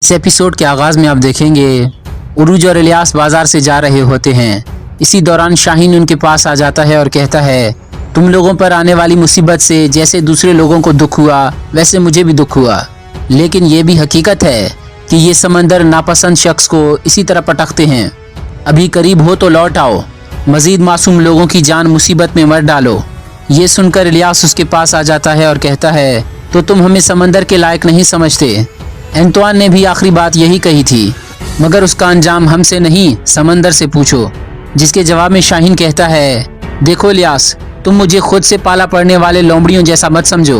इस एपिसोड के आगाज में आप देखेंगे उरूज और इलियास बाजार से जा रहे होते हैं। इसी दौरान शाहीन उनके पास आ जाता है और कहता है, तुम लोगों पर आने वाली मुसीबत से जैसे दूसरे लोगों को दुख हुआ वैसे मुझे भी दुख हुआ, लेकिन ये भी हकीकत है कि ये समंदर नापसंद शख्स को इसी तरह पटकते हैं। अभी करीब हो तो लौट आओ, मजीद मासूम लोगों की जान मुसीबत में मत डालो। ये सुनकर इलियास उसके पास आ जाता है और कहता है, तो तुम हमें समंदर के लायक नहीं समझते। एंतवान ने भी आखिरी बात यही कही थी, मगर उसका अंजाम हमसे नहीं समंदर से पूछो। जिसके जवाब में शाहीन कहता है, देखो इलियास, तुम मुझे खुद से पाला पड़ने वाले लोमड़ियों जैसा मत समझो।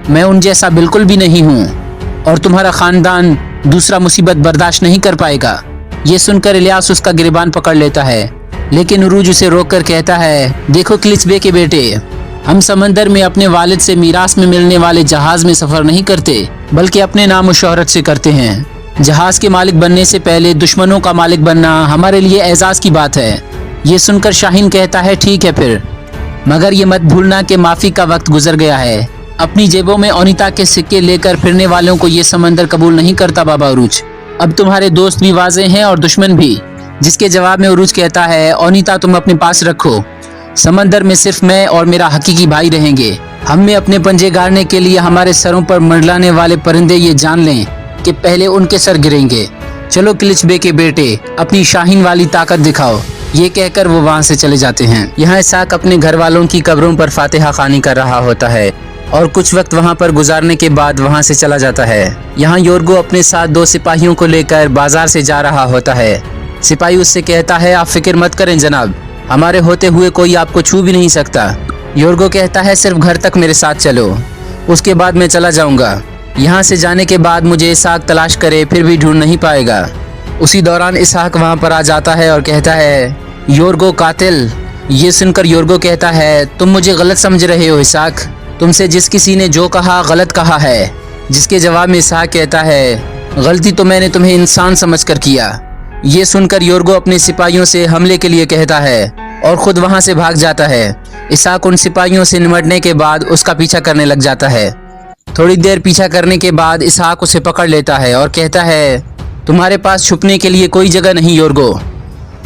मैं उन जैसा बिल्कुल भी नहीं हूँ और तुम्हारा खानदान दूसरा मुसीबत बर्दाश्त नहीं कर पाएगा। ये सुनकर इलियास उसका गिरबान पकड़ लेता है, लेकिन उरूज उसे रोककर कहता है, देखो किलिच के बेटे, हम समंदर में अपने वालिद से मीरास में मिलने वाले जहाज में सफर नहीं करते, बल्कि अपने नाम और शोहरत से करते हैं। जहाज के मालिक बनने से पहले दुश्मनों का मालिक बनना हमारे लिए एजाज की बात है। ये सुनकर शाहीन कहता है, ठीक है फिर, मगर ये मत भूलना कि माफी का वक्त गुजर गया है। अपनी जेबों में ओनिता के सिक्के लेकर फिरने वालों को ये समंदर कबूल नहीं करता बाबा उरूज। अब तुम्हारे दोस्त भी वाजे हैं और दुश्मन भी। जिसके जवाब में उरूज कहता है, ओनिता तुम अपने पास रखो, समंदर में सिर्फ मैं और मेरा हकीकी भाई रहेंगे। हम में अपने पंजे गाड़ने के लिए हमारे सरों पर मंडलाने वाले परिंदे ये जान लें कि पहले उनके सर गिरेंगे। चलो किलिच के बेटे, अपनी शाहीन वाली ताकत दिखाओ। ये कहकर वो वहाँ से चले जाते हैं। यहाँ इसाक अपने घर वालों की कब्रों पर फातिहा खानी कर रहा होता है और कुछ वक्त वहाँ पर गुजारने के बाद वहाँ से चला जाता है। यहाँ योर्गो अपने साथ 2 सिपाहियों को लेकर बाजार से जा रहा होता है। सिपाही उससे कहता है, आप फिक्र मत करें जनाब, हमारे होते हुए कोई आपको छू भी नहीं सकता। योर्गो कहता है, सिर्फ घर तक मेरे साथ चलो, उसके बाद मैं चला जाऊंगा। यहाँ से जाने के बाद मुझे इसाक तलाश करे फिर भी ढूंढ नहीं पाएगा। उसी दौरान इसाक वहाँ पर आ जाता है और कहता है, योर्गो कातिल। ये सुनकर योर्गो कहता है, तुम मुझे गलत समझ रहे हो इसाक, तुमसे जिस किसी ने जो कहा गलत कहा है। जिसके जवाब में इसाक कहता है, गलती तो मैंने तुम्हें इंसान समझकर किया। ये सुनकर योर्गो अपने सिपाहियों से हमले के लिए कहता है और खुद वहाँ से भाग जाता है। इसाक उन सिपाहियों से निमटने के बाद उसका पीछा करने लग जाता है। थोड़ी देर पीछा करने के बाद इसाक उसे पकड़ लेता है और कहता है, तुम्हारे पास छुपने के लिए कोई जगह नहीं योर्गो,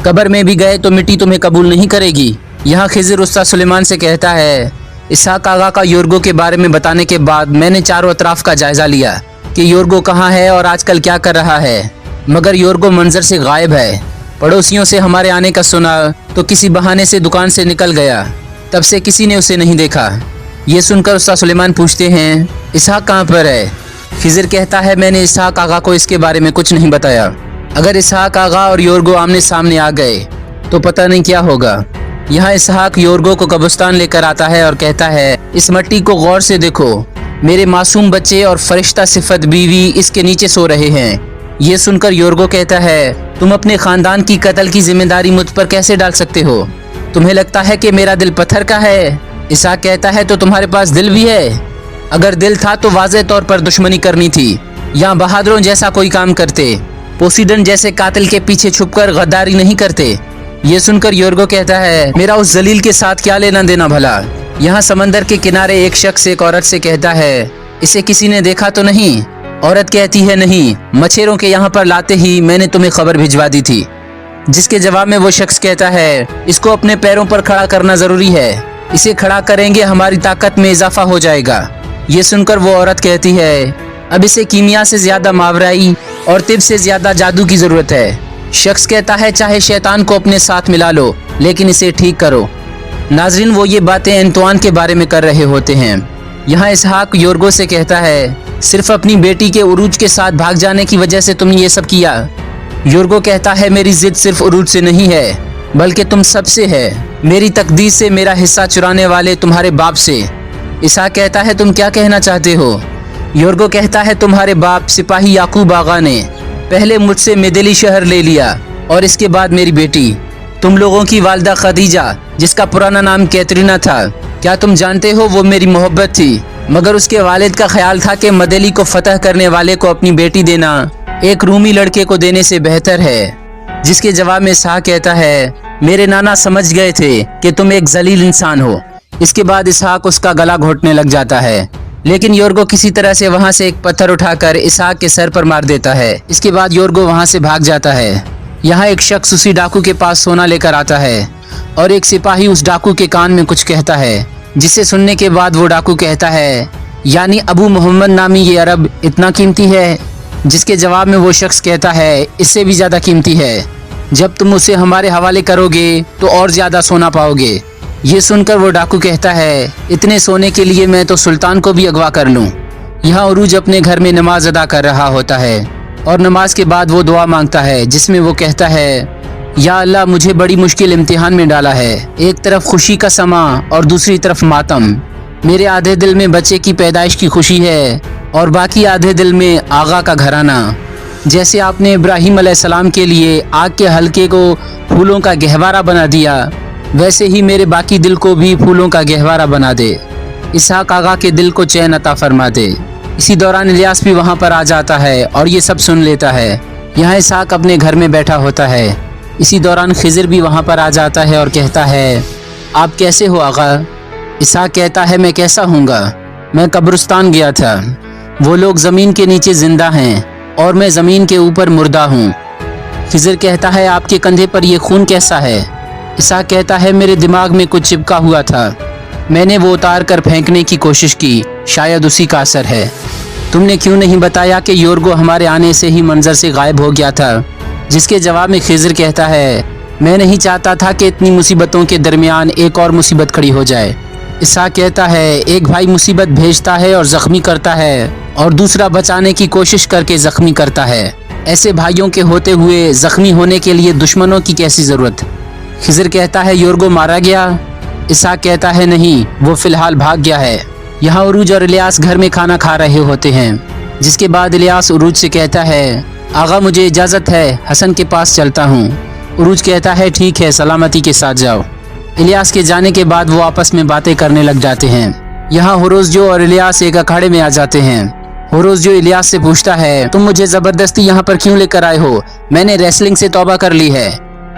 कब्र में भी गए तो मिट्टी तुम्हें कबूल नहीं करेगी। यहाँ खिज़र उस्ताद सुलेमान से कहता है, इसाक आगा का योर्गो के बारे में बताने के बाद मैंने चारों अतराफ का जायजा लिया कि योर्गो कहाँ है और आजकल क्या कर रहा है, मगर योर्गो मंजर से गायब है। पड़ोसियों से हमारे आने का सुना तो किसी बहाने से दुकान से निकल गया, तब से किसी ने उसे नहीं देखा। ये सुनकर उस्ताद सुलेमान पूछते हैं, इसाक कहाँ पर है? खिज़र कहता है, मैंने इसाक आगा को इसके बारे में कुछ नहीं बताया। अगर इसाक आगा और योर्गो आमने सामने आ गए तो पता नहीं क्या होगा। यहाँ इसहाक योर्गो को कब्रिस्तान लेकर आता है और कहता है, इस मट्टी को गौर से देखो, मेरे मासूम बच्चे और फरिश्ता सिफत बीवी इसके नीचे सो रहे हैं। ये सुनकर योर्गो कहता है, तुम अपने खानदान की कत्ल की जिम्मेदारी मुझ पर कैसे डाल सकते हो? तुम्हें लगता है कि मेरा दिल पत्थर का है? इसाक कहता है, तो तुम्हारे पास दिल भी है? अगर दिल था तो वाज़ेह तौर पर दुश्मनी करनी थी, या बहादुरों जैसा कोई काम करते। पोसीडन जैसे कातिल के पीछे छुपकर गद्दारी नहीं करते। ये सुनकर योर्गो कहता है, मेरा उस जलील के साथ क्या लेना देना भला? यहाँ समंदर के किनारे एक शख्स एक औरत से कहता है, इसे किसी ने देखा तो नहीं? औरत कहती है, नहीं, मछेरों के यहाँ पर लाते ही मैंने तुम्हें खबर भिजवा दी थी। जिसके जवाब में वो शख्स कहता है, इसको अपने पैरों पर खड़ा करना जरूरी है, इसे खड़ा करेंगे हमारी ताकत में इजाफा हो जाएगा। ये सुनकर वो औरत कहती है, अब इसे कीमिया से ज्यादा मावराई और तिब से ज्यादा जादू की जरूरत है। शख्स कहता है, चाहे शैतान को अपने साथ मिला लो, लेकिन इसे ठीक करो। नाजरीन, वो ये बातें एंतवान के बारे में कर रहे होते हैं। यहाँ इसहाक योर्गो से कहता है, सिर्फ अपनी बेटी के उरूज के साथ भाग जाने की वजह से तुमने ये सब किया। योर्गो कहता है, मेरी जिद सिर्फ उरूज से नहीं है, बल्कि तुम सबसे है, मेरी तकदीर से, मेरा हिस्सा चुराने वाले तुम्हारे बाप से। इसहाक कहता है, तुम क्या कहना चाहते हो? योर्गो कहता है, तुम्हारे बाप सिपाही याकूब आगा ने पहले मुझसे मेदेली शहर ले लिया और इसके बाद मेरी बेटी। तुम लोगों की वालिदा खदीजा, जिसका पुराना नाम कैतरीना था, क्या तुम जानते हो वो मेरी मोहब्बत थी, मगर उसके वालिद का ख्याल था कि मदेली को फतह करने वाले को अपनी बेटी देना एक रूमी लड़के को देने से बेहतर है। जिसके जवाब में इसहाक कहता है, मेरे नाना समझ गए थे कि तुम एक जलील इंसान हो। इसके बाद इसहाक उसका गला घोटने लग जाता है, लेकिन योर्गो किसी तरह से वहां से एक पत्थर उठाकर इसहाक के सर पर मार देता है। इसके बाद योर्गो वहां से भाग जाता है। यहाँ एक शख्स उसी डाकू के पास सोना लेकर आता है और एक सिपाही उस डाकू के कान में कुछ कहता है, जिसे सुनने के बाद वो डाकू कहता है, यानी अबू मोहम्मद नामी ये अरब इतना कीमती है? जिसके जवाब में वो शख्स कहता है, इससे भी ज्यादा कीमती है। जब तुम उसे हमारे हवाले करोगे तो और ज्यादा सोना पाओगे। ये सुनकर वो डाकू कहता है, इतने सोने के लिए मैं तो सुल्तान को भी अगवा कर लूं। यहाँ उरूज अपने घर में नमाज अदा कर रहा होता है और नमाज के बाद वो दुआ मांगता है, जिसमें वो कहता है, या अल्लाह मुझे बड़ी मुश्किल इम्तिहान में डाला है। एक तरफ खुशी का समा और दूसरी तरफ मातम। मेरे आधे दिल में बच्चे की पैदाइश की खुशी है और बाकी आधे दिल में आगा का घराना। जैसे आपने इब्राहिम अलैहिस्सलाम के लिए आग के हल्के को फूलों का गहवारा बना दिया, वैसे ही मेरे बाकी दिल को भी फूलों का गहवारा बना दे। इसहाक आगा के दिल को चैन अता फरमा दे। इसी दौरान इलियास भी वहाँ पर आ जाता है और ये सब सुन लेता है। यहाँ इसहाक अपने घर में बैठा होता है। इसी दौरान खिज़र भी वहाँ पर आ जाता है और कहता है, आप कैसे हो आगा? इसहाक कहता है, मैं कैसा हूँगा, मैं कब्रिस्तान गया था। वो लोग ज़मीन के नीचे जिंदा हैं और मैं ज़मीन के ऊपर मुर्दा हूँ। खिज़र कहता है, आपके कंधे पर ये खून कैसा है? इसहाक कहता है, मेरे दिमाग में कुछ चिपका हुआ था, मैंने वो उतार कर फेंकने की कोशिश की, शायद उसी का असर है। तुमने क्यों नहीं बताया कि योर्गो हमारे आने से ही मंजर से गायब हो गया था? जिसके जवाब में खिज़र कहता है, मैं नहीं चाहता था कि इतनी मुसीबतों के दरमियान एक और मुसीबत खड़ी हो जाए। इसहाक कहता है, एक भाई मुसीबत भेजता है और ज़ख्मी करता है और दूसरा बचाने की कोशिश करके ज़ख्मी करता है। ऐसे भाइयों के होते हुए ज़ख्मी होने के लिए दुश्मनों की कैसी ज़रूरत? खिज़र कहता है, योर्गो मारा गया? इसहाक कहता है, नहीं, वो फ़िलहाल भाग गया है। यहाँ उरूज और इलियास घर में खाना खा रहे होते हैं। जिसके बाद इलियास उरूज से कहता है, आगा मुझे इजाज़त है, हसन के पास चलता हूँ। उरूज कहता है, ठीक है, सलामती के साथ जाओ। इलियास के जाने के बाद वो आपस में बातें करने लग जाते हैं। यहाँ होरोज़जो और इलियास एक अखाड़े में आ जाते हैं। होरोज़जो इलियास से पूछता है, तुम मुझे ज़बरदस्ती यहाँ पर क्यों लेकर आए हो? मैंने रेसलिंग से तौबा कर ली है।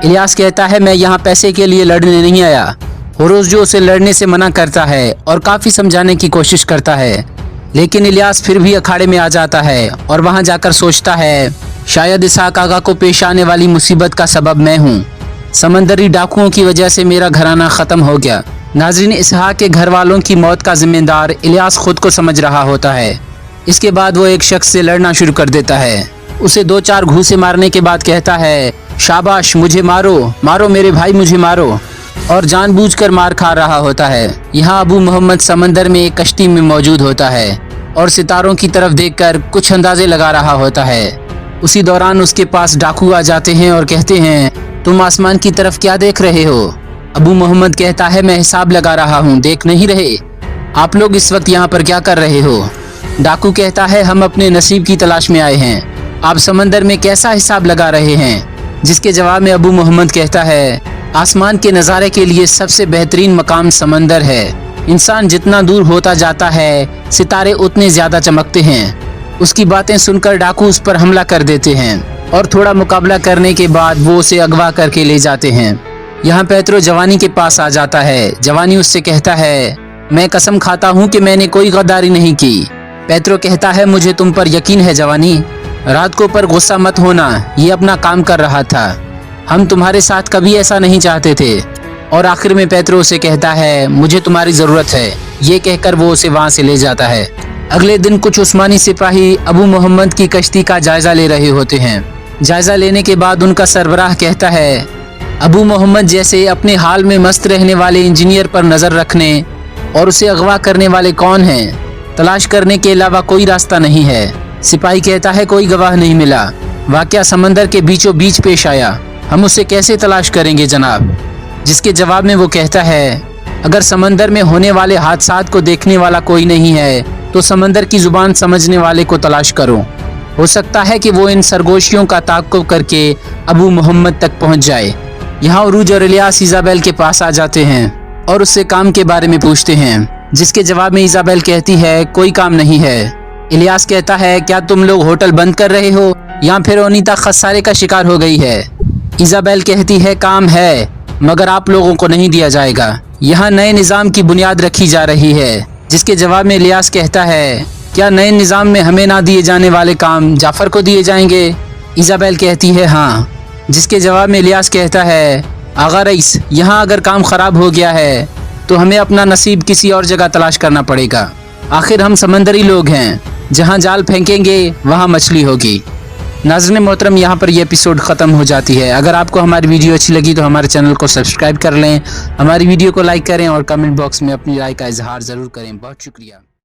इलियास कहता है, मैं यहाँ पैसे के लिए लड़ने नहीं आया। होरोज़जो उसे लड़ने से मना करता है और काफ़ी समझाने की कोशिश करता है, लेकिन इलियास फिर भी अखाड़े में आ जाता है और वहाँ जाकर सोचता है, शायद इसहाक आगा को पेश आने वाली मुसीबत का सबब मैं हूँ। समंदरी डाकुओं की वजह से मेरा घराना ख़त्म हो गया। नाज़रीन, इसहाक के घर वालों की मौत का जिम्मेदार इलियास खुद को समझ रहा होता है। इसके बाद वो एक शख्स से लड़ना शुरू कर देता है। उसे 2-4 घूंसे मारने के बाद कहता है, शाबाश, मुझे मारो, मारो मेरे भाई, मुझे मारो, और जानबूझकर मार खा रहा होता है। यहाँ अबू मोहम्मद समंदर में एक कश्ती में मौजूद होता है और सितारों की तरफ देखकर कुछ अंदाजे लगा रहा होता है। उसी दौरान उसके पास डाकू आ जाते हैं और कहते हैं, तुम आसमान की तरफ क्या देख रहे हो? अबू मोहम्मद कहता है, मैं हिसाब लगा रहा हूँ, देख नहीं रहे? आप लोग इस वक्त यहाँ पर क्या कर रहे हो? डाकू कहता है, हम अपने नसीब की तलाश में आए हैं, आप समंदर में कैसा हिसाब लगा रहे हैं? जिसके जवाब में अबू मोहम्मद कहता है, आसमान के नज़ारे के लिए सबसे बेहतरीन मकाम समंदर है। इंसान जितना दूर होता जाता है, सितारे उतने ज़्यादा चमकते हैं। उसकी बातें सुनकर डाकू उस पर हमला कर देते हैं और थोड़ा मुकाबला करने के बाद वो उसे अगवा करके ले जाते हैं। यहाँ पेत्रो जवानी के पास आ जाता है। जवानी उससे कहता है, मैं कसम खाता हूँ कि मैंने कोई गद्दारी नहीं की। पेत्रो कहता है, मुझे तुम पर यकीन है जवानी, रात को पर गुस्सा मत होना, ये अपना काम कर रहा था, हम तुम्हारे साथ कभी ऐसा नहीं चाहते थे। और आखिर में पेत्रो उसे कहता है, मुझे तुम्हारी ज़रूरत है। ये कहकर वो उसे वहाँ से ले जाता है। अगले दिन कुछ उस्मानी सिपाही अबू मोहम्मद की कश्ती का जायजा ले रहे होते हैं। जायजा लेने के बाद उनका सरबराह कहता है, अबू मोहम्मद जैसे अपने हाल में मस्त रहने वाले इंजीनियर पर नज़र रखने और उसे अगवा करने वाले कौन हैं? तलाश करने के अलावा कोई रास्ता नहीं है। सिपाही कहता है, कोई गवाह नहीं मिला, वाक़या समंदर के बीचों बीच पेश आया, हम उसे कैसे तलाश करेंगे जनाब? जिसके जवाब में वो कहता है, अगर समंदर में होने वाले हादसात को देखने वाला कोई नहीं है तो समंदर की जुबान समझने वाले को तलाश करो। हो सकता है कि वो इन सरगोशियों का ताक़ुब करके अबू मोहम्मद तक पहुंच जाए। यहाँ उरूज और इलियास इज़ाबेल के पास आ जाते हैं और उससे काम के बारे में पूछते हैं। जिसके जवाब में इज़ाबेल कहती है, कोई काम नहीं है। इलियास कहता है, क्या तुम लोग होटल बंद कर रहे हो या फिर ओनीता खसारे का शिकार हो गई है? इज़ाबेल कहती है, काम है मगर आप लोगों को नहीं दिया जाएगा। यहाँ नए निज़ाम की बुनियाद रखी जा रही है। जिसके जवाब में इलियास कहता है, क्या नए निज़ाम में हमें ना दिए जाने वाले काम जाफ़र को दिए जाएंगे? इज़ाबेल कहती है हाँ। जिसके जवाब में इलियास कहता है, आगा रईस, यहाँ अगर काम ख़राब हो गया है तो हमें अपना नसीब किसी और जगह तलाश करना पड़ेगा। आखिर हम समंदरी लोग हैं, जहाँ जाल फेंकेंगे वहाँ मछली होगी। नाज़रीन मोहतरम, यहाँ पर यह एपिसोड ख़त्म हो जाती है। अगर आपको हमारी वीडियो अच्छी लगी तो हमारे चैनल को सब्सक्राइब कर लें, हमारी वीडियो को लाइक करें और कमेंट बॉक्स में अपनी राय का इजहार ज़रूर करें। बहुत शुक्रिया।